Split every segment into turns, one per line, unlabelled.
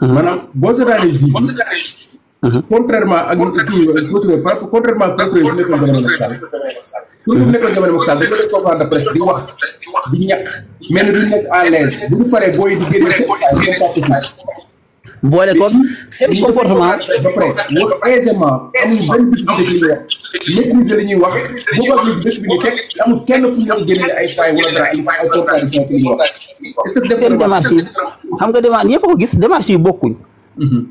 maanaam boo seetaanee juge contrairement ak procureur contrairement ak procureur bi nekkoon jamono Macky Sall procureur bi nekkoon jamono Macky Sall dañu def conférence de presse di wax di ñàkk mais ne duñ nekk à l'aise bu ñu paree booy di génne
boole ko seen comportement
ba pare wax aisément amul benn difficulté ci li ñuy wax maîtriser li ñuy wax bu ko gis dëkk bi ñu teg amul kenn fu ñu génne ay failles wala dara ay contradiction ci li ñuy wax
seen démarche yi xam nga démarche ñëpp ko gis démarche yi bokkuñ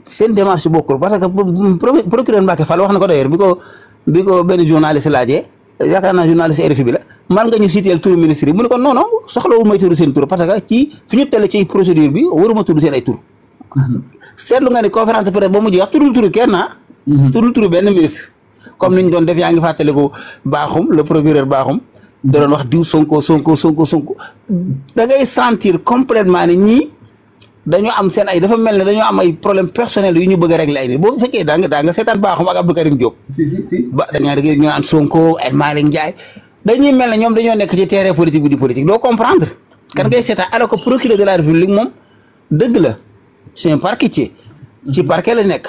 seen démarche yi bokkul parce que procureur Mbacké Fall wax na ko d'ailleurs bi ko benn journaliste laajee yaakaar naa journaliste RFI bi la man nga ñu citeel turu ministre yi mu ne ko non non soxlawul may tudd seen tur parce que ci fi ñu tell ci procédure bi waruma tudd seen ay tur seetlu nga ni conférence de presse ba mu jeex tuddul turu kenn tuddul turu benn ministre comme ni ñu doon def yaa ngi fàttaliku Bakhoum le procureur Bakhoum da doon wax diw Sonko da ngay sentir complètement ni ñii dañoo am seen ay dafa mel ne dañoo am ay problème personnel yu ñu bëgg a régler ay nit boo fekkee daa nga seetaan Bakhoum ak Abdou Karim Diop ba dañaa dégg ñu naan Sonko El Malick Ndiaye dañuy mel ne ñoom dañoo nekk ci terrain politique bi di politique doo comprendre kan ngay seetaan alors que procureur de la République moom dëgg la c'est un parquetier ci parquet la nekk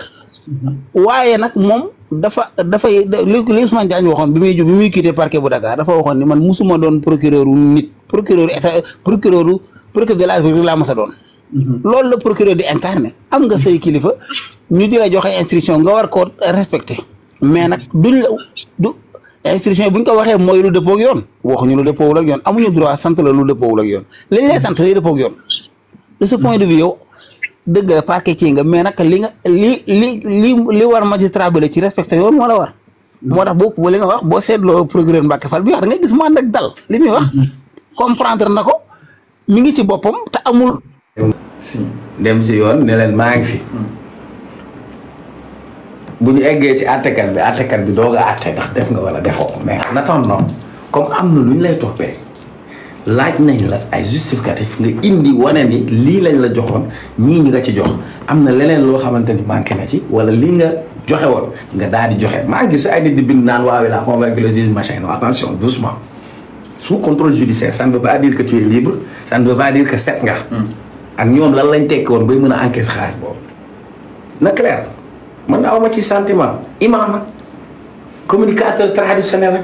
waaye nag moom dafay li Ousmane Diagne waxoon bi muy quitté parquet bu Dakar dafa waxoon ni man musuma doon procureur nit procureur de la République laa mas a doon loolu la procureur di incarné am nga say kilifa ñu di la joxe instruction nga war koo respecté mais nag duñ la du instruction yi bu ñu ko waxee mooy lu dëppoo ak yoon waxuñu lu dëppoowul ak yoon amuñu droit sant la lu dëppoowul ak yoon liñ lay sant lay dëppoo ak yoon de ce point de vue yow dëgg la parquet ci nga mais nag li war magistrat bi la ci respecté yoon moo la war moo tax boo li nga wax boo seetloo procureur Mbacké Fall bi wax da ngay gis mu ànd ak dal li muy wax comprendre na ko mi ngi ci boppam te amul
dem si yoon ne leen maa ngi fi bu ñu eggee ci àttekat bi doog a àtte ndax def nga wala defoo mais en attendant comme am na lu ñu lay toppee laaj nañ la ay justificatif nga indi wane ni lii lañ la joxoon ñii ñi nga ci jox am na leneen loo xamante ni manqué na ci wala lii nga joxe woon nga daal di joxe maa ngi gis ay nit di bind naan waaw la convaincre le juge machin non attention doucement sous contrôle judiciaire ça ne veut pas dire que tu es libre ça ne veut pas dire que set nga ak ñoom lan lañ tekki woon bay mën a encaisser xaalis boobu na clair man awma ci sentiment imam ak communicateur traditionnel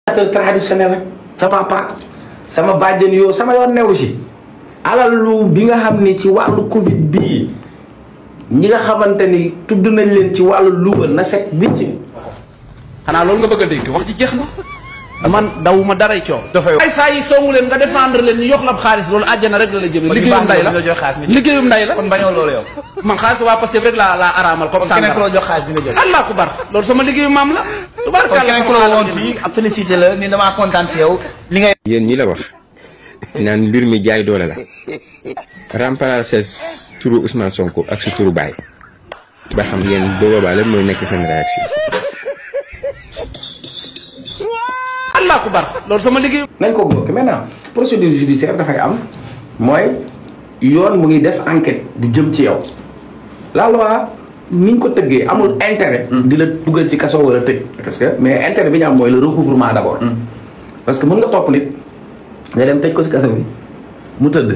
ak sama papa sama bàjjen yoo sama yoon new si alalu bi nga xam ni ci wàllu Covid bii ñi nga xamante ni tudd nañ leen ci wàllu luubal na set bicc
xanaa loolu nga bëgg a dégg wax ji jeex na man dawuma daray coow dafay ay saa yi songu leen nga défendre leen ñu yox la xaalis loolu àjjana rek la la jëmee liggéeyum nday la
kon bañoo loolu yow
man xaalis waa Pastef rek laa araamal comme ça
keneen ku la jox xaalis dina jël
allah kubar loolu sama liggéeyu maam la tubaarkàlla
keneen ku la woon fii ab félicité la ni damaa kontaan si yow li ngay
yéen ñi la wax naan mbir mi jaay doole la remplacer turu Ousmane Sonko ak sa turu baay ba xam yéen boobaa lan mooy nekk seen réaction
allah kubar loolu sama liggéey
nañ ko bloqué maintenant procédure judiciaire dafay am mooy yoon mu ngi def enquête di jëm ci yow la loi ni ñu ko tëggee amul intérêt di la dugal ci kaso wala tëj parce que mais intérêt bi ñu am mooy le recouvrement d'abord parce que mën nga topp nit nga dem tëj ko ci kaso bi mu tëdd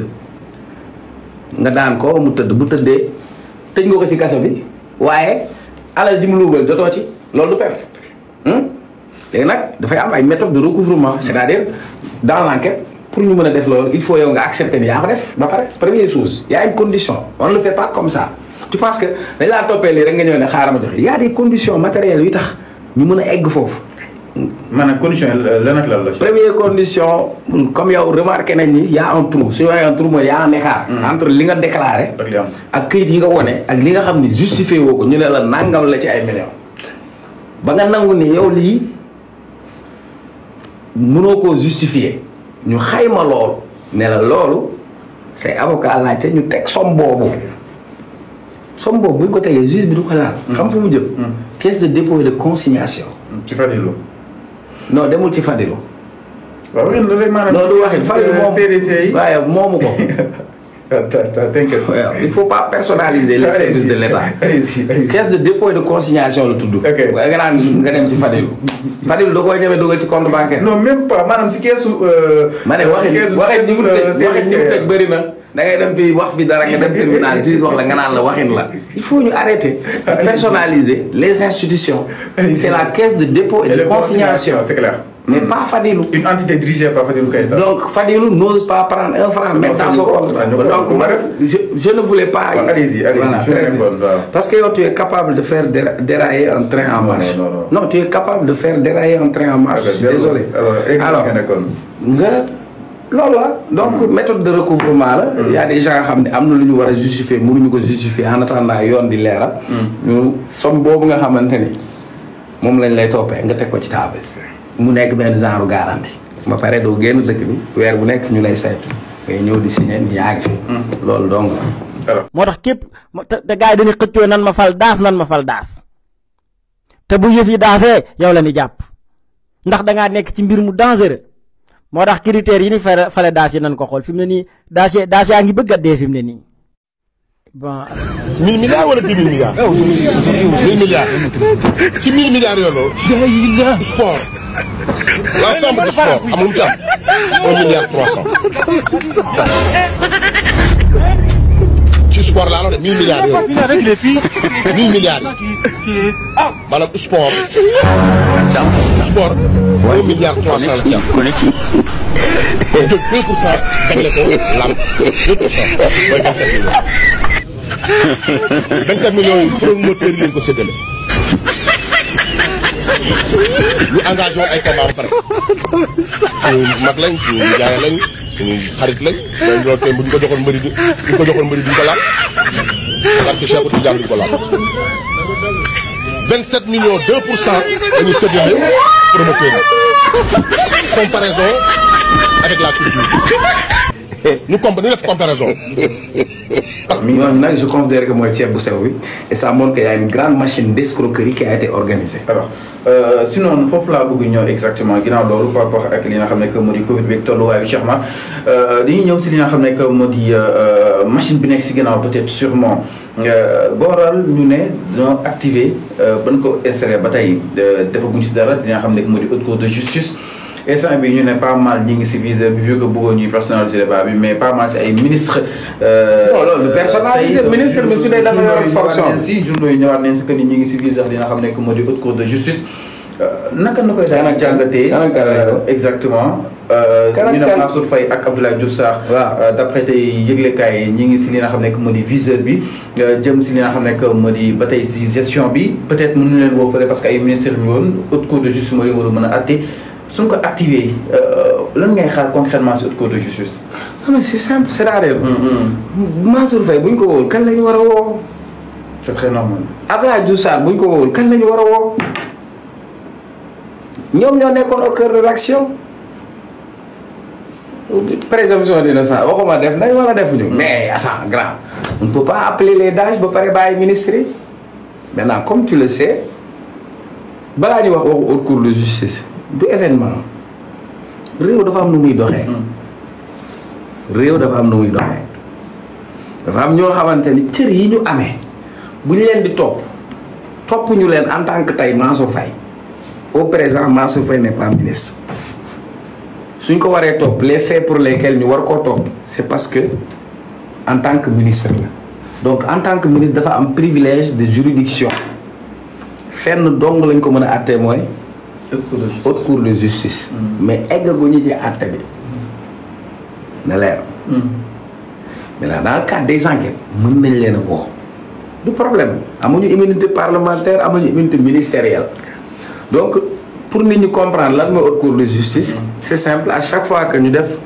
nga daan ko mu tëdd bu tëddee tëj nga ko ci kaso bi waaye alal ji mu luubal jotoo ci loolu du perte léegi nag dafay am ay méthodes de recouvrement c'est-à-dire dans l'enquête pour ñu mën a def loolu il faut yow nga accepter ni yaa ko def ba pare première chose y a une condition on ne le fait pas comme ça tu penses que dañ laa toppee lii rek nga ñëw ne xaaral ma joxe y a des conditions matérielles yu tax ñu mën a egg foofu.
maanaam condition lan ak lan la.
première condition comme yow remarqué nañ ni y a un trou su ñu waxee un trou mooy y a un écart. entre li nga déclaré. ak këyit yi nga wone ak li nga xam ni justifié woo ko ñu ne la nangam la ci ay millions. ba nga nangu ni yow lii mënoo koo justifié ñu xayma loolu ne la loolu say avocat laajte ñu teg somme boobu bu ñu ko tegee juge bi du ko laal. xam fu mu jëm. caisse de dépôt et de consignation.
ci Fadilou.
non demul ci Fadilou.
waaw yéen loolu maanaam.
non du waxee Fadilou moom
CDC yi
waaye moomu ko. il faut pas personnaliser les services de l'État. caisse de dépôt et de consignation la tudd. ok nga naan nga dem ci Fadilou. Fadilou da koy ñëwee dugal ci compte bancaire.
non même pas maanaam si keesu.
ma ne waxee ni mu tëj bëri na. da ngay dem fii wax fi dara nga dem tribunal si wax la nga naan la waxin la. il faut ñu arrêter de personnaliser les institutions. c'est la caisse de dépôt et de consignation.
c'est clair.
mais pas Fadilou.
Une entité dirigée par Fadilou Keïta.
Donc Fadilou n'ose pas prendre un franc même dans son compte. Donc je ne voulais pas.
Allez-y,
voilà, parce que tu es capable de faire dérailler un train en marche. Non, tu es capable de faire dérailler un train en marche. Je suis désolé. Alors nga loolu la donc méthode de recouvrement la. Il y a des gens yoo xam ne am na lu ñu war a justifier mënuñu ko justifier en attendant yoon di leeral. ñu somme boobu nga xamante ni moom lañ lay toppee nga teg ko ci table. mu nekk benn genre garantie ba pare doo génn dëkk bi weer bu nekk ñu lay saytu ngay ñëw di signé ni yaa ngi fi. loolu donc
moo tax képp te gars yi dañuy xëccoo nan ma fal daas te bu yëf yi daasee yow la ni jàpp ndax da ngaa nekk ci mbir mu dangereux moo tax critères yi ni fale daas yi nan ko xool fi mu ne nii daas yaa ngi bëgg a dee fi mu ne nii bon.
1000 milliards wala 10 000 milliards. 1000 milliards. ci 1000 milliards yooyu. sport. l'ensemble du sport amul tam 1 milliard 300. ci sport laa la de 1000 milliards yooyu. 1000 milliards yi. maanaam sport. sport 1 milliard 300 la ci am. jël 2% tegle ko lamb 2% mooy 27 millions. 27 millions yi promoteur yi lañ ko séddale. ñu engagé woon ay combat ba pare suñu mag lañ suñu nijaay lañ suñu xarit lañ mais loolu tey bu ñu ko joxoon mbëri duñ ko laal parce que Cheikh Tidiane duñ ko laal 27 millions 2% dañu séddale promoteur yi comparaison avec la culture ñu def comparaison.
parce que ñooñu nag je considère que mooy ceeb bu sew bi et ça montre qu'il y a une grande machine d'escroquerie qui a été organisée.
alors sinon foofu laa bëgg ñëw exactement ginnaaw loolu par rapport ak li nga xam ne que moo di Covid bi ak tolluwaayu Cheikh Ma dañuy ñëw si li nga xam ne que moo di machine bi nekk si ginnaaw peut-être sûrement booral ñu ne dañoo activé ban ko installé ba tey defaguñ si dara li nga xam ne que moo di haute cour de justice. instant bi ñu ne pas mal ñi ngi si viseur bi vu que bëggoon ñuy personnaliser débat bi mais pas mal si ay ministre
non loolu personnaliser ministre bi su dee dafa yor fonction
si journaux yi ñëwaat nañ si que ni ñi ngi si viseur li nga xam ne que moo di haute cour de justice naka na koy daan jàngatee exactement ñu ne Mansour Faye ak Abdoulaye Diouf Sarr d'après tey yëglekaay yi ñi ngi si li nga xam ne que moo di viseur bi jëm si li nga xam ne que moo di ba tey si gestion bi peut-être mënuñu leen woo fële parce que ay ministres ñu woon haute cour de justice moo leen war a mën a atte suñ ko activé lan ngay xaar concrètement si haute cour de justice.
non mais c'est simple c'est-à-dire. Mansour Faye bu ñu ko woowul kan la ñu war a woo.
c'est très normal.
Abdoulaye Diouf Sarr bu ñu ko woowul kan la ñu war a woo. ñoom ñoo nekkoon au cœur de l'action. présomption d'innocence waxuma def nañ wala defuñu. mais attends grand on ne peut pas appeler les DAGE ba pare bàyyi ministre yi. maintenant comme tu le sais balaa ñuy wax waxu haute cour de justice. du événement réew dafa am nu muy doxee. dafa am nu muy doxee dafa am ñoo xamante ni cër yi ñu amee bu ñu leen di topp ñu leen en tant que tey Mansour Faye au présent Mansour Faye n'est pas ministre suñ ko waree topp les faits pour lesquels ñu war koo topp c'est parce que en tant que ministre la donc en tant que ministre dafa am privilège de juridiction fenn dong lañ ko mën a àttee mooy haute cour de justice. mais eggaguñu ci àtte bi na leer. maintenant dans le cadre des enquêtes mën nañ leen a woo du problème amuñu immunité parlementaire amuñu immunité ministérielle donc pour nit ñi comprendre lan mooy haute cour de justice. c'est simple à chaque fois que ñu def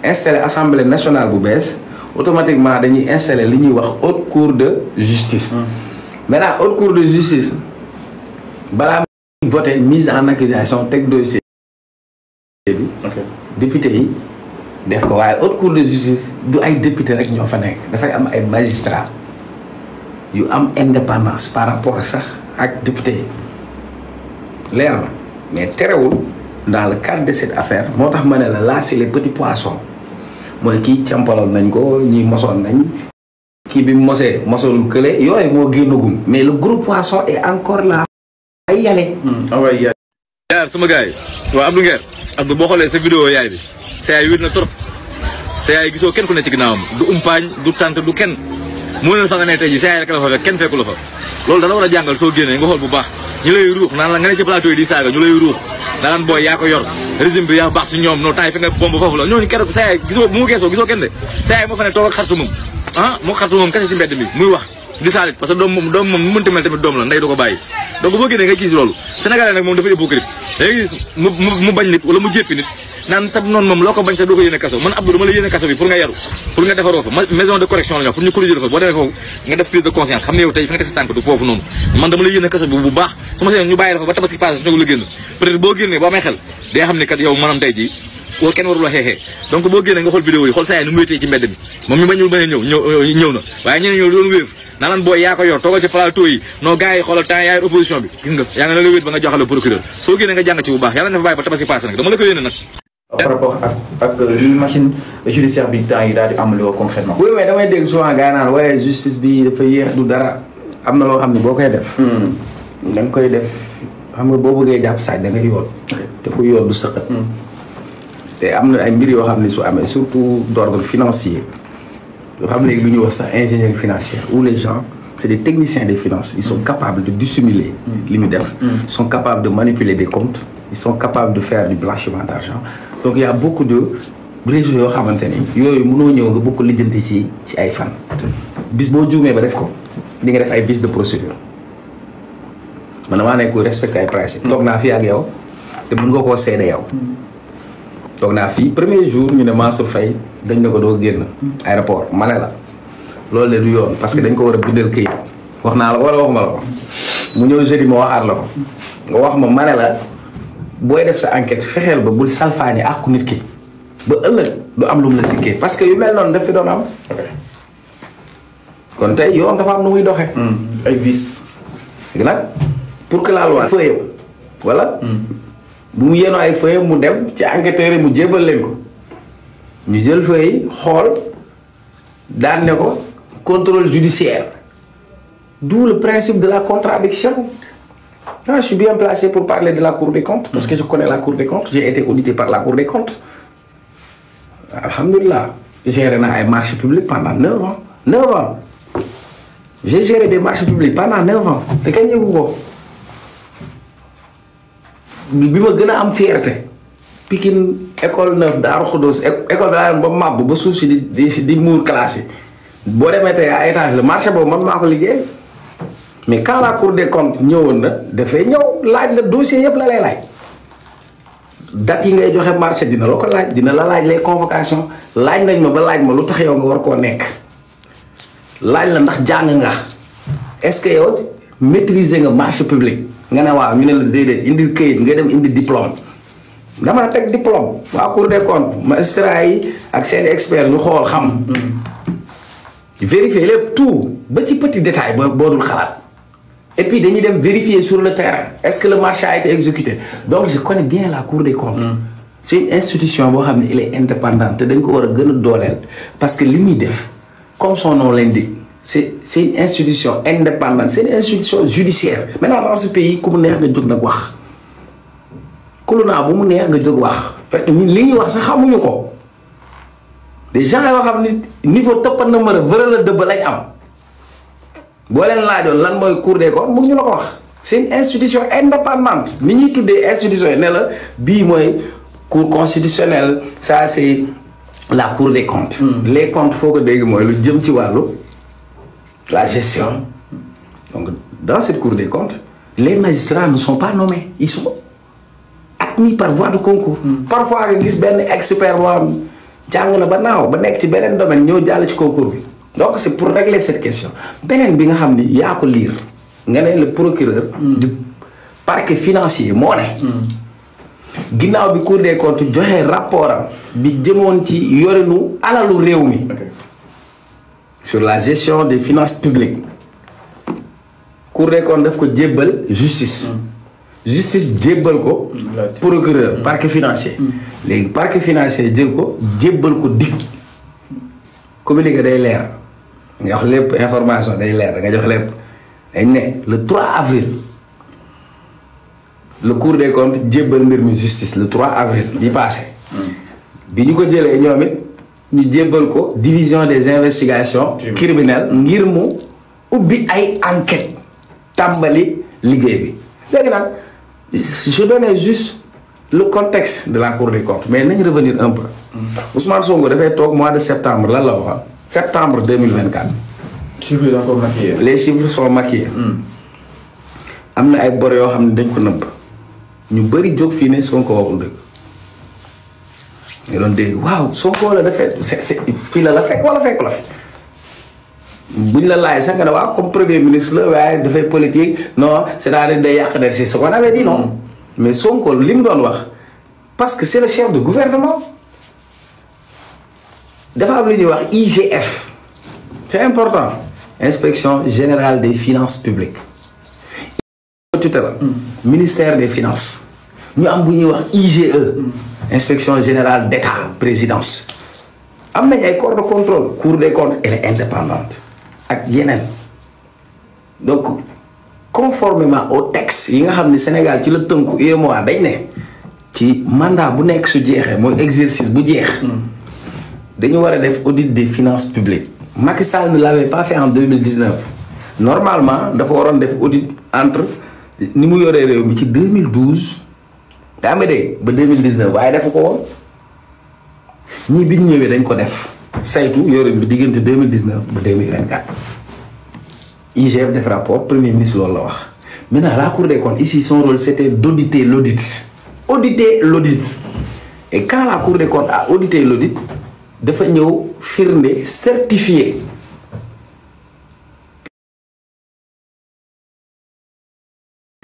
installer assemblée nationale bu bees automatiquement dañuy installer li ñuy wax haute cour de justice. maintenant haute cour de justice balaa voté mise en accusation teg dossier bi. député yi def ko waaye haute cour de justice du ay député rek ñoo fa nekk dafay am ay magistrats yu am indépendance par rapport sax ak député yi leer na mais terewul dans le cadre de cette affaire moo tax ma ne la là c'est les petits poissons mooy kii càmpaloon nañ ko ñii mosoon nañ kii bi mosolul kële yooyu moo génnagum mais le gros poisson est encore là. ay yale.
yaay sama gars yi waaw Abdou Nguer Abdou boo xoolee sa vidéo yaay bi sa yaay wér na trop sa yaay gisoo kenn ku ne ci ginnaawam du umpaañ du tante du kenn mu ne fa nga ne tey ji sa yaay rek la fa fekk kenn fekku la fa loolu dana war a jàngal soo génnee nga xool bu baax ñu lay ruux naan la nga ne ci plateau yi di saaga ñu lay ruux naan booy yaa ko yor régime bi yaa baax si ñoom no temps yi fi nga bomb foofu la ñooñu keroog sa yaay gisoo bu mu geesoo gisoo kenn de sa yaay moo fa ne toog ak xartu moom moo xartu moom kese si mbedd mi muy wax di saalit parce que doom moom mu mënti mel tamit doom la ndey du ko bàyyi donc boo génnee nga gis loolu sénégalais nag moom dafa hypocrite léegi gis mu bañ nit wala mu jéppi nit naan sa noonu moom loo ko bañ sa doo ko yéene kaso man Abdou dama la yéene kaso bi pour nga yaru pour nga defaroo fa maison de correction la ñu wax pour ñu corriger la fa boo demee foofu nga def prise de conscience xam ne yow tey fi nga teg sa tànk du foofu noonu man dama la yéene kaso bi bu baax su ma seen ñu bàyyi la fa ba tabaski passé su la génn peut-être boo génnee boo amee xel day xam ne kat yow maanaam tey jii wala kenn warul la xeexee donc boo génnee nga xool vidéo yi xool sa yaay nu mu wéetee ci mbedd mi moom mi bañul bañ a ñëw na waaye ñeneen ñëw doon wéef naa lan booy yaa ko yor toogal ci plateau yi non gars yi xoolal temps yaay opposition bi gis nga yaa nga na la wéet ba nga joxale procureur soo génnee nga jàng ci bu baax yàlla na fa bàyyi ba tabaski passé nag dama la ko yéene nag
par rapport ak li machine judiciaire bi temps yi daal di am loo concrètement
oui mais damay dégg souvent gars yi naan waaye justice bi dafa yéex du dara am na loo xam ne boo koy def da nga koy def xam nga boo bëggee jàpp saaj da ngay yoon te ku yoon du sëqat te am na ay mbir yoo xam ne su amee surtout d'ordre financier yoo xam léegi lu ñuy wax sax ingénierie financière où les gens c'est des techniciens des finances ils sont capables de dissimuler li ñu def ils sont capables de manipuler des comptes ils sont capables de faire du blanchiment d'argent donc il y a beaucoup de réseaux yoo xamante ni yooyu mënoo ñëw nga bëgg ko lijjanti ci ay fan bis boo juumee ba def ko di nga def ay vices de procédure man damaa nekk respecté ay principe toog naa fii ak yow te mën nga koo seede yow toog naa fii premier jour ñu ne Mansour Faye dañ ne ko doo génn aéroport ma ne la loolu de du yoon parce que dañ ko war a bindal këyit wax naa la wala waxuma la ko mu ñëw jeudi ma waxaat la ko nga wax ma ne la booy def sa enquête fexeel ba bul salfaañe àqu nit ki ba ëllëg du am lu mu la sikkee parce que yu mel noonu daf fi doon am kon tey yoon dafa am nu muy doxee ay vices léegi nag pour que la loi feuille wala bu mu yéenoo ay feuille mu dem ci enquêteurs yi mu jébal leen ko ñu jël feuille xool daan ne ko contrôle judiciaire d'où le principe de la contradiction je suis bien placé pour parler de la Cour des comptes parce que je connais la Cour des comptes j'ai été audité par la Cour des comptes alhamdulillah géré naa ay marchés publics pendant 9 ans 9 ans j'ai géré des marchés publics pendant 9 ans te kenn yëgu ko bi ma gën a am fierté Pikine école 9 Daaru Xudoos école bi daa ba màbb ba suuf si di muur classe yi boo demee tey à étage le marché boobu man maa ko liggéey mais quand la Cour des comptes ñëwoon na dafay ñëw laaj la dossier yëpp la lay laaj date yi ngay joxe marché dina la ko laaj dina la laaj les convocations laaj nañ ma ba laaj ma lu tax yow nga war koo nekk laaj la ndax jàng nga est-ce que yow maîtriser nga marché public nga ne waaw ñu ne la déedéet indil këyit nga dem indi diplôme dama teg diplôme waa Cour des comptes magistrat yi ak seen expert ñu xool xam vérifier lépp tout ba ci petit détail boo dul xalaat et puis dañuy dem vérifier sur le terrain est-ce que le marché a été exécuté donc je connais bien la Cour des comptes c'est une institution boo xam ne il est indépendante te dañ ko war a gën a dooleel parce que li muy def comme son nom l'indique c'est une institution indépendante c'est une institution judiciaire maintenant dans ce pays ku mu neex nga jóg nag wax kulu naa bu mu neex nga jóg wax fekk ñun li ñuy wax sax xamuñu ko des gens yoo xam ni niveau tëppan na mën a vëral a dëbb lañ am boo leen laajoon lan mooy Cour des comptes mu ñu la ko wax c'est une institution indépendante ni ñuy tuddee institution yi ne la bii mooy cour constitutionnelle ça c'est la Cour des comptes les comptes foo ko dégg mooy lu jëm ci wàllu la gestion donc dans cette Cour des comptes les magistrats ne sont pas nommés ils sont admis par voie de concours parfois nga gis benn expert boo xam jàng na ba naaw ba nekk ci beneen domaine ñëw jàll ci concours bi donc c'est pour régler cette question beneen bi nga xam ni yaa ko lire nga ne le procureur du parquet financier moo ne ginnaaw bi Cour des comptes joxe rapport am bi jëmoon ci yorinu alalu réew mi sur la gestion des finances publiques Cour des comptes daf ko jébbal justice jébbal ko procureur parquet financier léegi parquet financier jël ko jébbal ko DIC communiqué day leer nga wax lépp information day leer da nga jox lépp dañ ne le 3 avril le Cour des comptes jébbal mbir mi justice le 3 avril bi passé bi ñu ko jëlee ñoom it ñu jébbal ko division des investigations criminelles ngir mu ubbi ay enquête tàmbali liggéey bi léegi nag je donnais juste le contexte de la Cour des comptes mais nañ revenir un peu Ousmane Sonko dafay toog mois de septembre lan la waxoon septembre 2024
chiffres yi encore maquillés.
les chiffres sont maquillés am na ay bor yoo xam ne dañ ko nëbb ñu bëri jóg fii ne Sonko waxul dëgg nga doon dégg waaw Sonko la defee fii la fekk wala fekk la fi buñ la laaj sax nga ne waaw comme premier ministre la waaye dafay politique non c'est-à-dire day yàq der si ce qu'on avait dit non mais Sonko li mu doon wax parce que c'est le chef de gouvernement dafa am lu ñuy wax IGF c'est important inspection générale des finances publiques tutelle ministère des finances ñu am bu ñuy wax IGE inspection générale d'État présidence am nañ ay corps de contrôle cour des comptes elle est indépendante ak yeneen donc conformément au texte yi nga xam ne Sénégal ci la tënku UEMOA dañ ne ci mandat bu nekk su jeexee mooy exercice bu jeex dañu war a def audit des finances publiques Macky Sall ne l'avait pas fait en 2019 normalement dafa waroon def audit entre ni mu yoree réew mi ci 2012 daa ma dégg ba 2019 waaye defu ko woon ñii bi ñu ñëwee dañ ko def saytu yore bi diggante 2019 ba 2024 IGF def rapport premier ministre loolu la wax maintenant la Cour des comptes ici son rôle c'était d'auditer l'audit et quand la Cour des comptes a audité l'audit dafa ñëw firnde certifié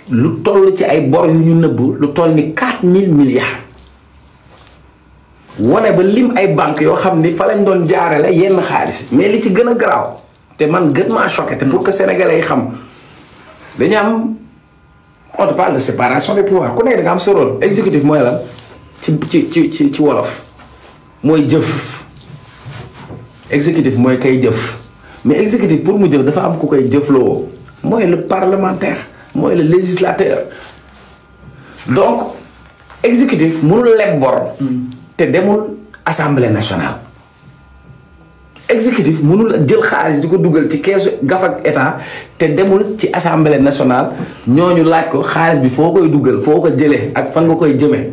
lu toll ci ay bor yu ñu nëbb lu toll ni 4000 milliards wane ba lim ay banques yoo xam ni fa lañ doon jaarale yenn xaalis mais li ci gën a garaaw te man gën maa choqué te pour que sénégalais yi xam dañu am on te parle de séparation des pouvoirs ku nekk da nga am sa rôle exécutif mooy lan ci wolof mooy jëf exécutif mooy kay jëf mais exécutif pour mu jëf dafa am ku koy jëfloo mooy le parlementaire mooy le législateur donc exécutif mënul leb bor te demul assemblée nationale exécutif mënul jël xaalis di ko dugal ci keesu gafak état te demul ci assemblée nationale ñooñu laaj ko xaalis bi foo koy dugal foo ko jëlee ak fan nga koy jëmee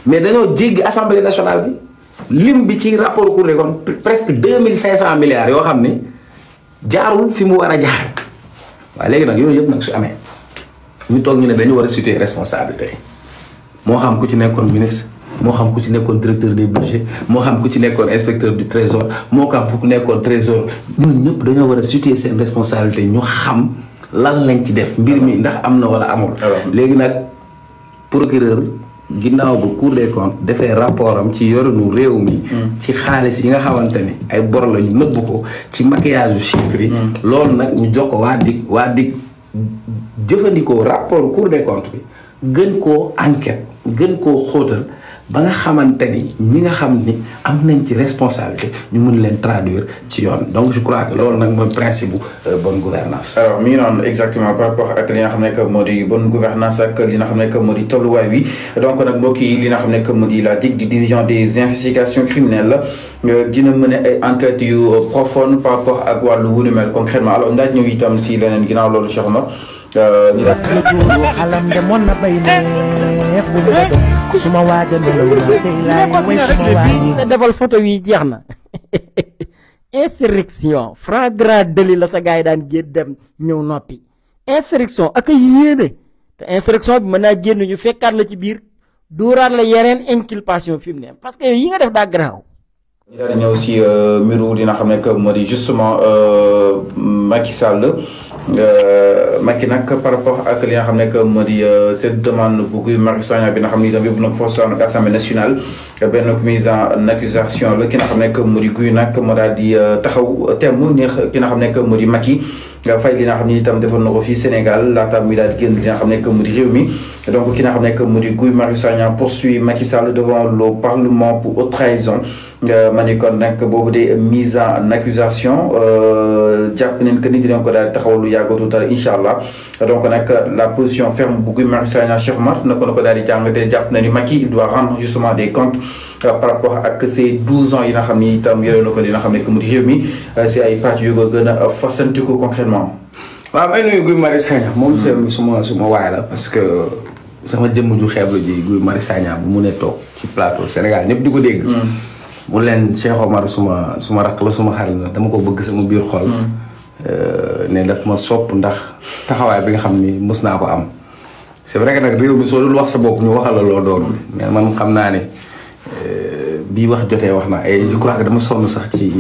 mais dañoo jéggi assemblée nationale bi lim bi ci rapport Cour des comptes presque 2500 milliards yoo xam ni jaarul fi mu war a jaar waaye léegi nag yooyu yëpp nag su amee ñu toog ñu ne dañu war a situer responsabilité moo xam ku ci nekkoon ministre moo xam ku ci nekkoon directeur des budgets moo xam ku ci nekkoon inspecteur du trésor moo xam ku nekkoon trésor ñun ñëpp dañoo war a situer seen responsabilité ñu xam lan lañ ci def mbir mi ndax am na wala amul. léegi nag procureur ginnaaw bu Cour des comptes defee rapport am ci yorinu réew mi. ci xaalis yi nga xamante ni ay bor la ñu nëbb ko ci maquillage yu chiffres yi. loolu nag ñu jox ko waa dig jëfandikoo rapport Cour des comptes bi gën koo enquête gën koo xóotal ba nga xamante ni ñi nga xam ni am nañ ci responsabilité ñu mun leen traduire ci yoon donc je crois que loolu nag mooy principe bu bonne gouvernance
alors mi ngi noonu exactement par rapport ak li nga xam ne que moo di bonne gouvernance ak li nga xam ne que moo di tolluwaay wi donc nag mbokk yi li nga xam ne que moo di la DIC di division des investigations criminelles dina mën a ay enquêtes yu profondes par rapport ak wàllu wu nu mel concrètement alors ndaaj ñëw itam si leneen ginnaaw loolu Cheikh Omar
xalam de mon na bay neex bu mu la doon suma waaja nelaw na tey laay way suma waaji
defal photo yi jeex na insurrection flagrant délit la sa gars yi daan génn dem ñëw noppi insurrection ak yéene te insurrection bi mën naa génn ñu fekkaat la ci biir dóoraat la yeneen inculpation fi mu ne parce que yi nga def daa garaaw
ñu daal di ñëw si mbiru dina xam ne que moo di justement Macky Sall Macky nag par rapport ak li nga xam ne que moo di cette demande bu Guy Marius Sagna bi nga xam ne itam yóbbu na ko foofu ak assemblée nationale benn mise en accusation la ki nga xam ne que moo di Guy nag moo daal di taxaw temm neex ki nga xam ne que moo di Macky fay li nga xam ne itam defoon na ko fii Sénégal laata muy daal di génn li nga xam ne que moo di réew mi donc ki nga xam ne que moo di Guy Marius Sagna poursuit Macky Sall devant le Parlement pour haute trahison ma ni kon nag boobu de mise en accusation jàpp nañ que ni dinañ ko daal di taxawal lu yàggatu dara incha allah donc nag la position ferme bu Guy Marius Sagna Cheikh Omar na ko daal di jàng te jàpp na ni Macky il doit rendre justement des comptes par rapport ak ces 12 ans yi nga xam ni itam yore na ko li nga xam ne que mu di réew mi si ay pàcc yu ko gën a fasantiku concrètement.
waaw may nuyu Guy Marius Sagna moom suma waay la parce que sama jëmm ju xeeb la ji Guy Marius Sagna bu mu ne toog ci plateau Sénégal ñëpp di ko dégg. mu leen Cheikh Omar suma rakk la suma xarit la dama ko bëgg sama biir xol. ne daf ma sopp ndax taxawaay bi nga xam ni mës naa ko am. c'est vrai que nag réew mi soo dul wax sa bopp ñu waxal la loo doon mais man xam naa ne bii wax jotee wax na et je crois que dama sonn sax ci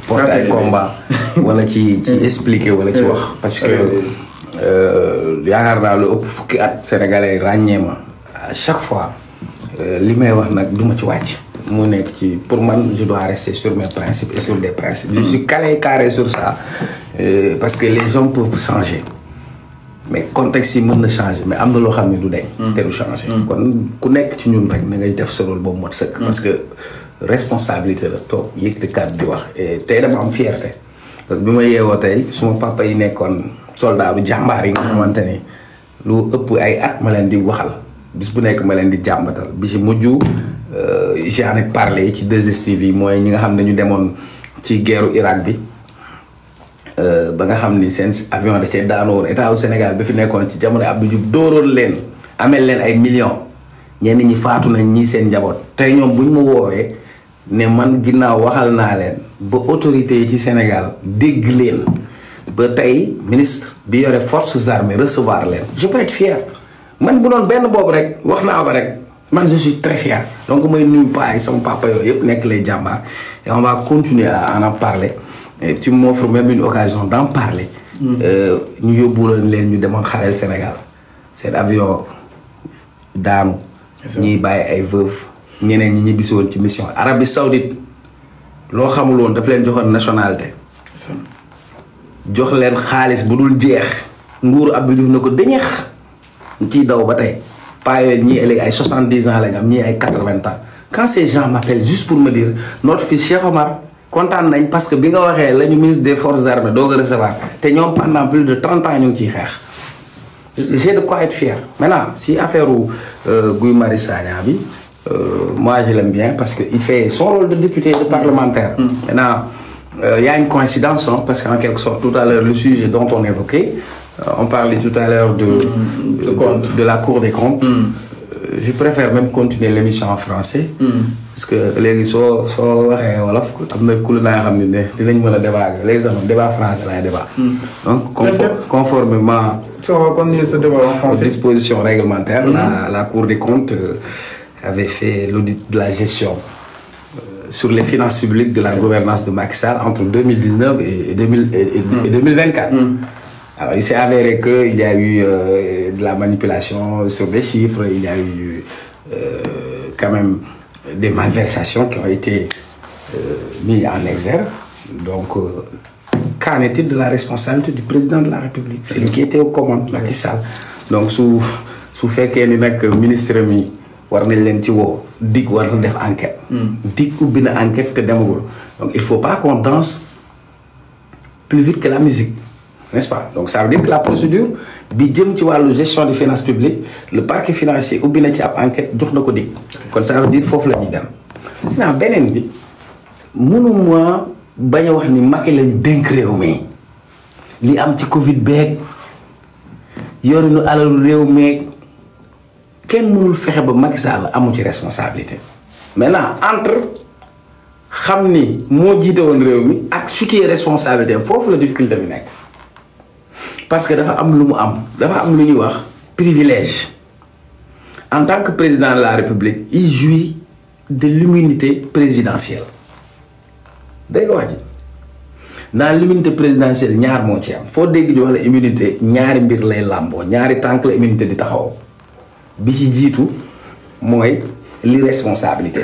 porter ay combat wala ci expliquer wala ci wax parce que yaakaar naa lu ëpp fukki at sénégalais ràññee ma à chaque fois li may wax nag du ma ci wàcc mu nekk ci pour man je dois rester sur mes principes et sur des principes je suis carré sur ça parce que les gens peuvent changer mais contexte yi mën na changer mais am na loo xam ne du deñ te du changer kon ku nekk ci ñun rek na ngay def sa rôle boobu mot sëkk parce que responsabilité la toog yëkkati kàddu di wax et tey dama am fierté parce que bi ma yeewoo tey suma papa yi nekkoon soldat du jàmbaar yi nga xamante ni lu ëpp ay at ma leen di waxal bis bu nekk ma leen di jàmbatal bi ci mujj j'en ai parlé ci 2STV mooy ñi nga xam ne ñu demoon ci guerru Irak bi ba nga xam ni seen avion da cee daanoo woon état wu Sénégal bi fi nekkoon ci jamono Abdou Diouf dóoroon leen amel leen ay millions ñenn ñi faatu nañ ñii seen njaboot tey ñoom bu ñu ma woowee ne man ginnaaw waxal naa leen ba autorité yi ci Sénégal dégg leen ba tey ministre bi yore forces armées recevoir leen je peux être fier man bu doon benn boobu rek wax naa ko rek man je suis très fier donc may nuyu paa yi sama papa yooyu yëpp nekk lay jàmbaar et on va continuer à en parler et tu m'offres même une occasion d'en parler ñu yóbbu leen ñu demoon xareel Sénégal seen avion daanu ñiy bàyyi ay veuve ñeneen ñi ñibbisi woon ci mission Arabie Saoudite loo xamul woon daf leen joxoon nationalité jox leen xaalis bu dul jeex nguuru Abdou Diouf na ko deñeex ñu ciy daw ba tey pas yooyu ñii léegi ay 70 ans lañ am ñii ay 80 ans quand ces gens m'appellent juste pour me dire notre fils Cheikh Omar kontaan nañ parce que bi nga waxee la ñu ministre des forces armées doo ko recevoir te ñoom pendant plus de 30 ans ñu ngi ciy xeex j'ai de quoi être fier maintenant si affaire Guy Marius Sagna bi moi je l'aime bien parce que il fait son rôle de député et de parlementaire maintenant il y a une coïncidence parce qu'en quelque sorte tout à l'heure le sujet dont on évoquait on parlait tout à l'heure de la Cour des comptes je préfère même continuer l'émission en français parce que léegi soo waxee wolof am na ku la xam ne dinañ mën a débat léegi sax débat français laay débat donc conformément aux dispositions réglementaires la Cour des comptes avait fait l'audit de la gestion sur les finances publiques de la gouvernance de Macky Sall entre 2019 et 2024 alors il s'est avéré qu'il y a eu de la manipulation sur des chiffres, il y a eu quand même des malversations qui ont été mises en exergue. Donc, qu'en est-il de la responsabilité du président de la République? C'est lui qui était aux commandes, Macky Sall. Donc, su fekkee ni nag ministre mi war nañ leen ci woo dig war na def enquête. dig ubbi na enquête te demagul. Donc, il faut pas qu'on danse plus vite que la musique. N'est-ce pas? Donc ça veut dire que la procédure bi jëm ci wàllu gestion des finances publiques le parquet financier ubbi na ci ab enquête jox na ko dig kon ça veut dire foofu la ñuy dem maintenant beneen bi mënuma bañ a wax ni Macky lañ dénk réew mi li am ci Covid beeg yorinu alalu réew meeg kenn mënul fexe ba Macky Sall amu ci responsabilité maintenant entre xam ni moo jiite woon réew mi ak situer responsabilité foofu la difficulté bi nekk. Parce que dafa am lu mu am dafa am lu ñuy wax privilège en tant que président de la République il jouit de l'immunité présidentielle dégg nga wax ji dans l'immunité présidentielle ñaar moo ci am foo dégg di wax la immunité ñaari mbir lay làmboo ñaari tànk la immunité di taxaw bi ci jiitu mooy l'irresponsabilité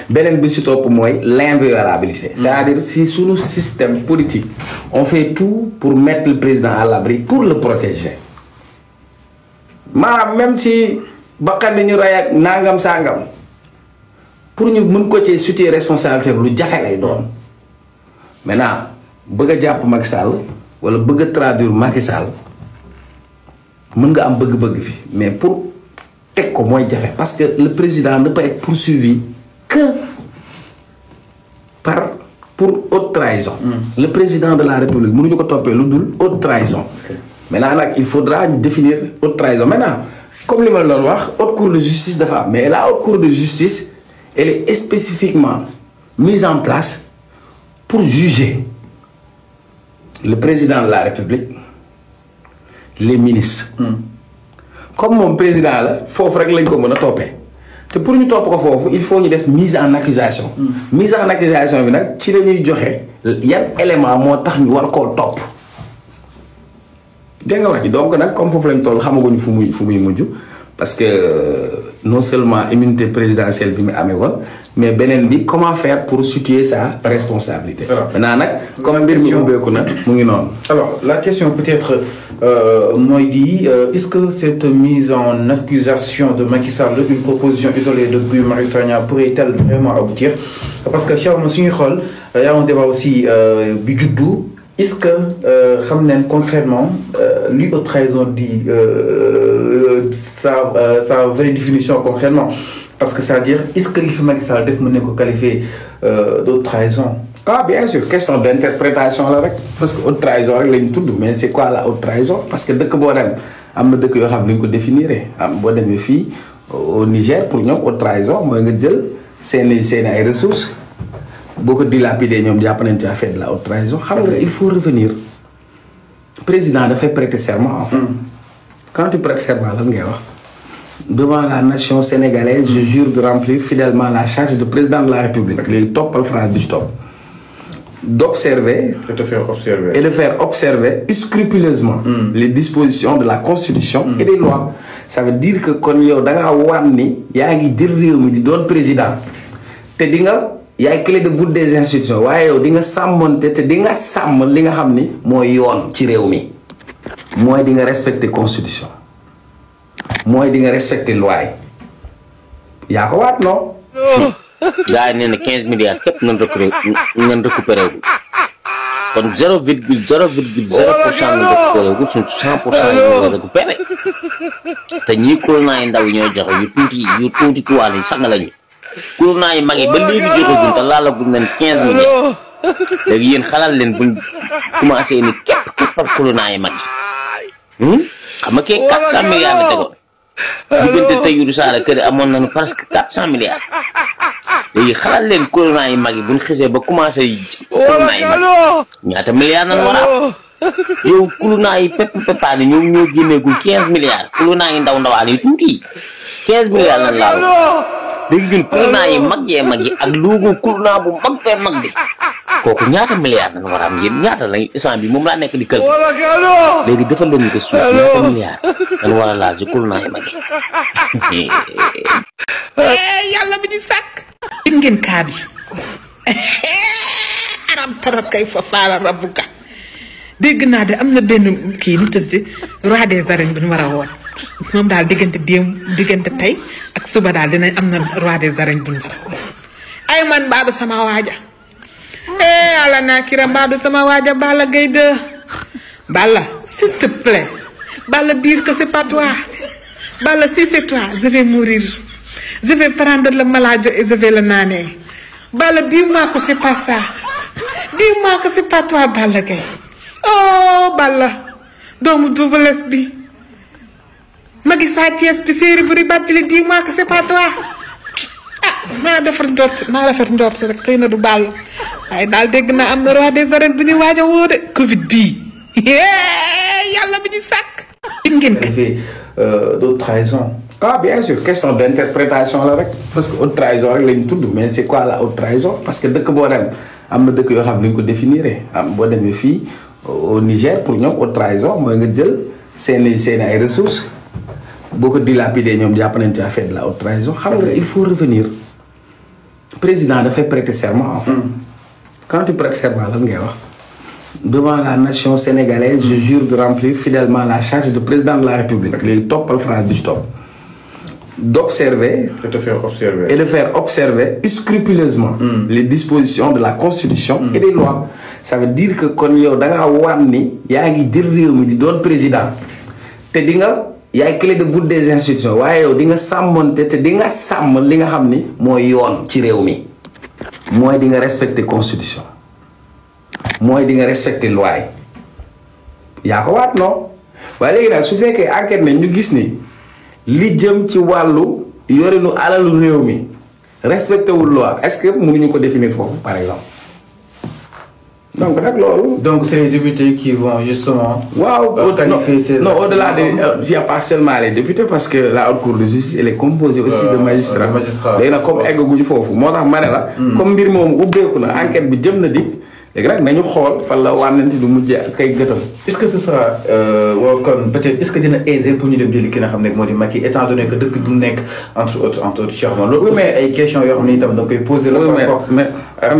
beneen bi si topp mooy l'inviolabilité c'est-à-dire si sunu système politique on fait tout pour mettre le président à l'abri pour le protéger maanaam même si bakkan ni ñu rey ak nangam sangam pour ñu mën ko ci situer responsabilité lu jafe lay doon maintenant bëgg a jàpp Macky Sall wala bëgg a traduire Macky Sall mën nga am bëgg-bëgg fi mais pour teg ko mooy jafe parce que le président ne peut être poursuivi que pour haute trahison. Le président de la République mënuñu ko toppee lu dul haute trahison. Maintenant nag il faudra définir haute trahison. Maintenant comme li ma la doon wax haute cour de justice dafa am mais la haute cour de justice elle est spécifiquement mise en place pour juger le président de la République, les ministres. Comme mon président la foofu rek lañ ko mën a toppee te pour ñu topp ko foofu il faut ñu def mise en accusation. mise en accusation bi nag ci la ñuy joxe yan élément moo tax ñu war koo topp. dégg nga wax ji donc nag comme foofu lañ toll xamaguñu fu muy mujj parce que non seulement immunité présidentielle bi mu amee woon mais beneen bi comment faire pour situer sa responsabilité. maintenant nag comme mbir mi ubbeeku na mu ngi noonu.
Alors la question peut-être moi dit est-ce que cette mise en accusation de Macky Sall une proposition isolée de Guy Marius Sagna pourrait-elle vraiment aboutir parce que Charles suñuy xool y a un débat aussi bi juddu. Est-ce que xam nañ concrètement li haute trahison dit sa vraie définition concrètement parce que c'est-à-dire est-ce que li fi Macky Sall def mën nañ ko qualifier d'haute trahison.
Ah bien sûr question d'interprétation la rek parce que haute trahison rek lañ tudd mais c'est quoi la haute trahison parce que dëkk boo dem am na dëkk yoo xam ne ñu ko définir am boo demee fii au Niger pour ñoom haute trahison mooy nga jël seen ay ressources. Beaucoup de dilapidé ñoom jàpp nañ ci fait de la haute trahison xam nga il faut revenir président dafay prêter serment en fait. Quand tu prêtes serment lan ngay wax devant la nation sénégalaise je jure de remplir fidèlement la charge de président de la République léegi toppal phrase bi ci topp d'observer
et
de faire observer scrupuleusement les dispositions de la constitution et des lois. Ça veut dire que kon yow da ngaa war ni yaa ngi jël réew mi di doon président te di nga yaay clé de voûte des institutions waaye yow di nga sàmmonte te di nga sàmm li nga xam ni mooy yoon ci réew mi mooy di nga respecter constitution mooy di nga respecter loi yaa ko waat non.
gars yi nee na 15 milliards képp nañ récupéré wu kon 0,0% nañ récupéré wu suñ 100% ñu récupéré te ñii corona yi ndaw yi ñooy joxe yu tuuti tuwaale yi sang lañu. corona yi mag yi ba léegi jotaguñ te laalaguñ leen 15 milliards léegi yéen xalaat leen buñ commencé ni képp ak corona yi mag yi xam nga kee 400 milliards la tegoon diggante Tahirou Sarr kër amoon nañu presque 400 milliards léegi xalaat leen corona yi mag yi buñ xisee ba commencé corona yi mag ñaata milliards nañ war a am yow corona yi peppaani ñoom ñoo génneegul 15 milliards corona yi ndawaan yi tuuti 15 milliards lañ laal léegi ñun corona yi mag yi ak logo corona bu mag bee mag bi kooku ñaata milliards dañu war a am yéen ñaata lañ instant bi moom laa nekk di calcul léegi defal leen ko suuf ñaata milliards dañu war a laal ci corona yi mag yi.
yàlla bi di sàkk. dégg ngeen kaa bi aram tarab kay fa faara rabbuka dégg naa de am na benn kii nu tudd roi des arènes bi ñu war a woon moom daal diggante tey ak suba daal dinañ am na roi des arènes bu ñu war a woon ay man mbaadu sama waaja ala naa kira mbaadu sama waaja Balla Gaye 2 Balla s'il te plaît Balla dis que c'est pas toi Balla si c'est toi je vais mourir je vais prendre le malade et je vais le naner Balla dis-moi que c'est pas ça dis-moi que c'est pas toi Balla Gaye oh Balla doomu Double Less bi magi Sa Thiès bi séeri buri bàttali dis-moi que c'est pas toi naa defar ndort rek xëy na du Balla waaye daal dégg naa am na roi des arènes bu ñuy waaj a woo de Covid bii yàlla bi ñu sàkk.
D'autres trahisons.
Ah bien sûr question d'interprétation la rek parce que haute trahison rek lañ tudd mais c'est quoi la haute trahison parce que dëkk boo dem am na dëkk yoo xam ne ñu ko définir am boo demee fii au Niger pour ñoom haute trahison mooy nga jël seen ay ressources boo ko dilapidé ñoom jàpp nañ ci fait de la haute trahison xam nga il faut revenir président dafay prêter serment en fait. Quand tu prêtes serment lan ngay wax devant la nation sénégalaise je jure de remplir fidèlement la charge de président de la République léegi toppal phrase bi ci topp d'observer et de faire observer scrupuleusement les dispositions de la constitution et des lois. Ça veut dire que kon yow da ngaa war ni yaa ngi jël réew mi di doon président te di nga yaay clé de voûte des institutions waaye yow di nga sàmmonte te di nga sàmm li nga xam ni mooy yoon ci réew mi mooy di nga respecter constitution mooy di nga respecter loi yaa ko waat non waaye léegi nag su fekkee enquête nañ ñu gis ni li jëm ci wàllu yorinu alalu réew mi respecté wul loi est-ce que mënuñu ko définir foofu par exemple donc nag loolu.
Donc c'est les députés qui vont justement.
qualifier ces. Non, au-delà il n'y a pas seulement les députés parce que la haute cour de justice elle est composée aussi de magistrats. léegi nag comme eggaguñu foofu moo tax ma ne la. comme mbir moom ubbeeku na enquête bi jëm na dikk léegi nag nañu xool fan la wànnante du mujjee ak kay gëtam.
Est-ce que ce sera kon peut-être est-ce que dina aisé pour ñu dem jëli ki nga xam ne moo di Macky étant donné que dëkk du nekk entre autres Cheikhma loolu. mais ay questions yoo xam ne itam da koy poser la. mais ak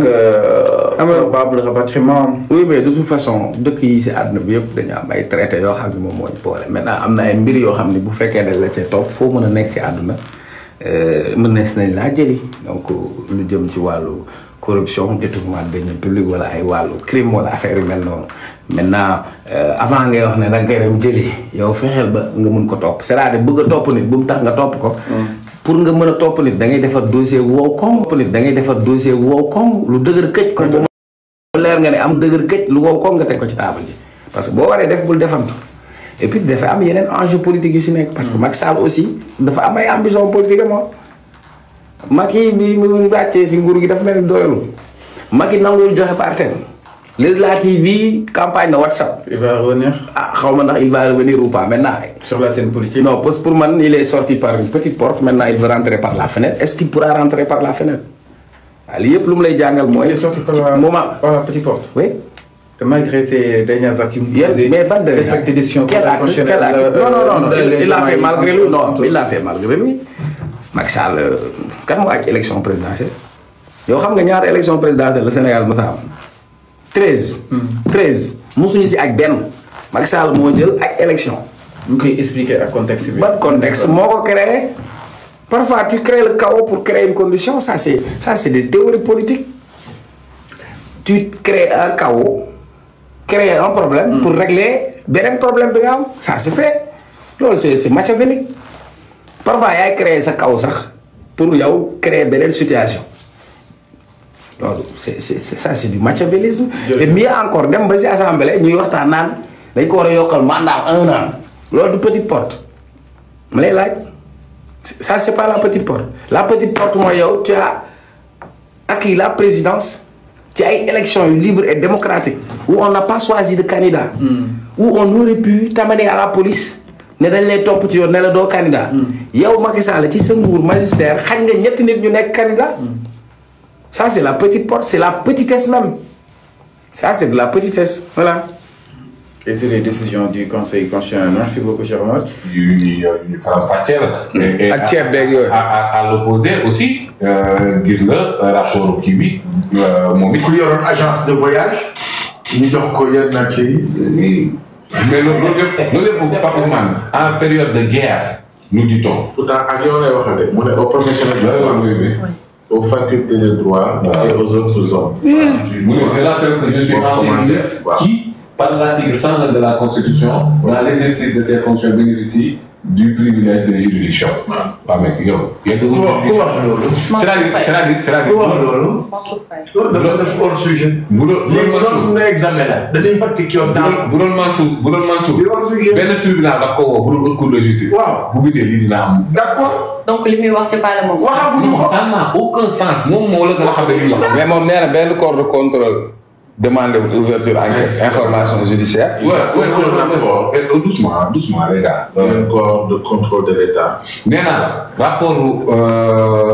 probable rapatriement.
oui mais de toute façon dëkk yi si àdduna bi yëpp dañu am ay traités yoo xam ne moom moo ñu boole maintenant am na ay mbir yoo xam ne bu fekkee dañ la cee topp foo mën a nekk ci àdduna mën nañ laa jëli donc lu jëm ci wàllu corruption détournement de deniers publics wala ay wàllu crime wala affaire yu mel noonu maintenant avant ngay wax ne da nga koy dem jëli yow fexeel ba nga mun ko topp c'est-à-dire bëgg a topp nit bu mu tax nga topp ko. pour nga mën a topp nit da ngay defar dossier wow koŋ. nit da ngay defar dossier wow koŋ lu dëgër këj. kon bu leer nga ne am dëgër këj lu wow koŋ nga teg ko ci taabal ji parce que boo waree def bul defantu et puis dafa am yeneen enjeu politique yu si nekk. parce que Macky Sall aussi dafa am ay ambition politique am Macky bi mu wàccee si nguur gi dafa mel ni doyalul Macky nanguwul joxe partem législative yi campagne na WhatsApp.
Il va revenir.
Ah xaw ma ndax il va revenir ou pas maintenant.
Sur la scène politique.
Non parce que pour man il est sorti par une petite porte maintenant il veut rentrer par la fenêtre est-ce qu'il pourra rentrer par la fenêtre. waaw lii yëpp lu mu lay jàngal mooy.
Il est sorti par la petite porte.
Oui.
Que malgré ces dernières actes.
Mais pas de
respecter des décisions
constitutionnelles. Non, il l'a fait malgré lui. Non, il l'a fait malgré lui. Macky Sall kan moo àcc élection présidentielle yow xam nga ñaari élection présidentielle le Sénégal mos a am 13. 13 mosuñu si ak benn Macky Sall moo jël ak élection.
ñu koy expliquer ak contexte bi.
ban contexte moo ko créé parfois tu crées le chaos pour créer une condition ça c'est des théories politiques tu crées un chaos créer un problème. pour régler beneen problème bi nga am ça se fait loolu c'est machiavélique. parfois yaay créer sa kaw sax pour yow créer beneen situation loolu c'est ça c'est du machiavélisme. et mieux encore dem ba si assemblée ñuy waxtaan naan dañ ko war a yokkal mandat 1 an loolu du petite porte ma lay laaj ça c'est pas la petite porte mooy yow tu as acquis la présidence ci ay élections yu libre et démocratique où on n'a pas choisi de candidat. où on aurait pu t'amener à la police. ne dañ lay topp ci yoon ne la doo candidat. yow Macky Sall ci sa nguur magistère xañ nga ñetti nit ñu nekk candidat. ça c'est la petite porte c'est la petitesse même ça c'est de la petitesse voilà.
et c'est les décisions du conseil constitutionnel merci beaucoup cher Omar.
yu faram-fàccee la.
ak ceeb beeg yooyu.
à l'opposé aussi gis nga rapport kii bi moom it.
ku yoroon agence de voyage ñu jox ko yenn kii.
mais loolu yëpp Pape Ousmane en période de guerre nous dit-on.
pourtant ak yow lay wax de mu ne aux professionnels aux facultés de droit et aux autres hommes.
Je rappelle que je suis ancien ministre qui, par l'article 101 de la Constitution, dans l'exercice de ses fonctions bénéficie du privilège de juridiction. waaw mais yow. c'est-à-dire.
loolu dafa def hors sujet.
bu doon
na examen la dañuy fàttali ki yow daal.
bu doon Mansour benn tribunal daf ko woo bu doon cour de justice.
waaw
bu bindee lii dina am.
d'accord.
donc li muy wax c'est pas le moment.
non ça n'a aucun sens moom moo la gën a xam ne li muy wax.
mais moom nee na benn corps de contrôle demande ouverture enquête information judiciaire.
ouais, doucement les gars.
un corps de contrôle de l'État.
nee naa la rapport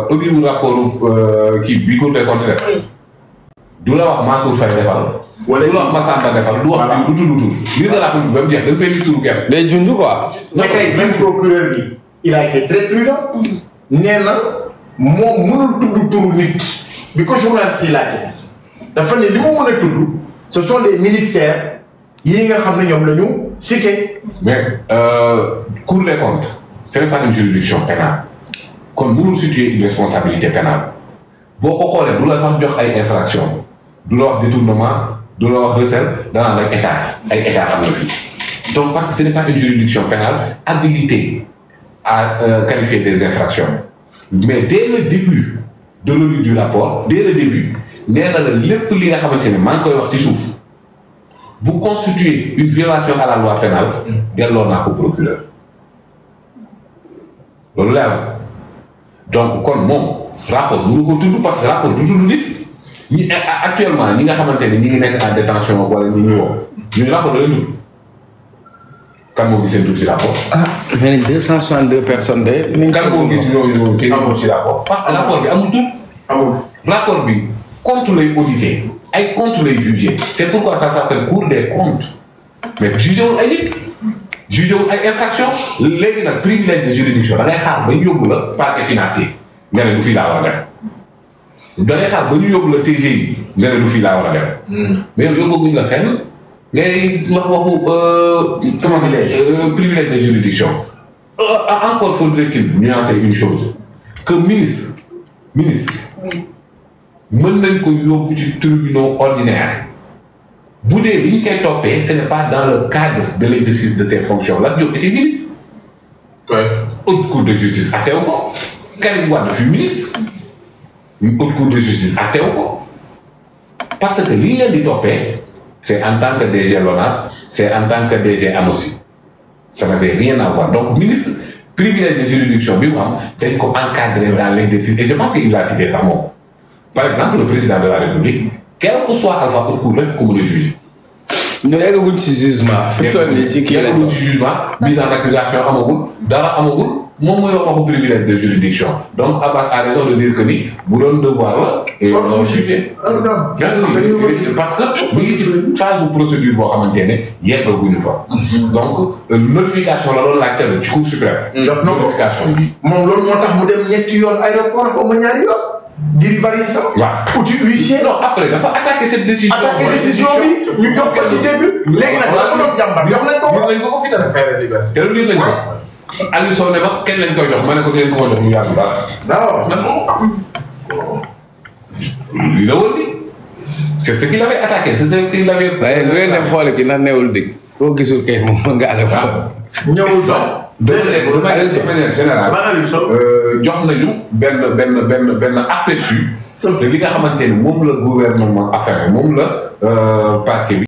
audio rapport kii bi Cour des comptes def. du la wax Mansour Faye defal. wala du la wax Massamba defal du wax du tudd tur. lii de la République ba mu jeex da nga koy gis turu kenn.
day junj quoi.
mais tey même procureur bi il a été très prudent. nee na moom mënul tudd turu nit. bi ko journaliste yi laajte. dafa ne li mu mën a tudd ce sont les ministères yi nga xam ne ñoom la ñu cité.
mais Cour des comptes c'est pas une juridiction pénale kon mënul situer une responsabilité pénale boo ko xoolee du la sax jox ay infraction du la wax détournement du la wax recel danaa ay écart am na fii Donc, parce que ce n'est pas une juridiction pénale habilitée à qualifier des infractions. Mais dès le début de l'audit du rapport, dès le début, nee na la lépp li nga xamante ne maa ngi koy wax ci suuf bu constituer une violation à la loi pénale delloo naa ko procureur loolu leer na donc kon moom rapport bu ko tudd parce que rapport du tudd nit ñi actuellement ñi nga xamante ne ñi ngi nekk en détention wala ñi ñu woo ñu rapport da leen tudd kan moo gis seen tur ci rapport.
ah mais 262 personnes de.
kan moo gis ñooñu seen tur ci rapport parce que rapport bi amul tur amul rapport bi compte lay audité ay compte lay jugé c'est pourquoi ça s'appelle cour des comptes mais jugé wul ay nit jugé wul ay infraction léegi nag privilège de juridiction da ngay xaar ba ñu yóbbu la parquet financier nga ne du fii laa war a dem da ngay xaar ba ñu yóbbu la TGI nga ne du fii laa war a dem mais yow yóbbuguñ la fenn ngay wax waxu comment privilège de juridiction encore faudrait-il nuancer une chose que ministre mën nañ ko yóbbu ci tribunaux ordinaire bu dee li ñu koy toppee ce n'est pas dans le cadre de l'exercice de ses fonctions Lat Diop était ministre. haute cour de justice atteew ko Karim Wade fi ministre haute cour de justice atteew ko parce que li ñu leen di toppee c'est en tant que DG LONASE c'est en tant que DG AMOSI ça n'avait rien à voir donc ministre privilège de juridiction bi mu am dañ ko encadrer dans l'exercice et je pense qu'il a cité ça moom. Par exemple, le président de la République, quel que soit Alpha Haute Cour, rek ko mën a juger.
ñu eggaguñ ci jugement. fi mu toll nii ci kii la
eggaguñ ci jugement mise en accusation amagul dara amagul moom mooy wax waxu privilège de juridiction donc Abbas a raison de dire que ni bu doon devoir la. et on juger. parce que mi ngi ci phase de procédure boo xamante ne yeggaguñu fa. donc notification la doon laajte ci Cour suprême.
jot na ko
notification bi.
moom loolu moo tax mu dem ñetti yoon aéroport ba mu ñaari yoon. Diri bari sax.
waaw
outil huissier.
non après dafa attaqué cette décision.
attaqué décision bi ñu jox ko ci début. léegi nag la ko doon jàmbar jox nañ ko ko.
jox nañ ko ko fi dara. te loolu lii lañ ko. Aliou Sow ne ma kenn lañ koy jox ma ne ko dinañ ko jox mu yàgg dara.
waaw
man lii la woon ni c'est ce qu'il avait attaqué c'est ce qu'il avait.
waaye lu ngeen dem xoole ki ndax newul dëgg. koo gisul kay moom mën nga àll ko.
ñëwul doon.
de manière générale jox nañu benn aperçu de li nga xamante ni moom la gouvernement affaire moom la parquet bi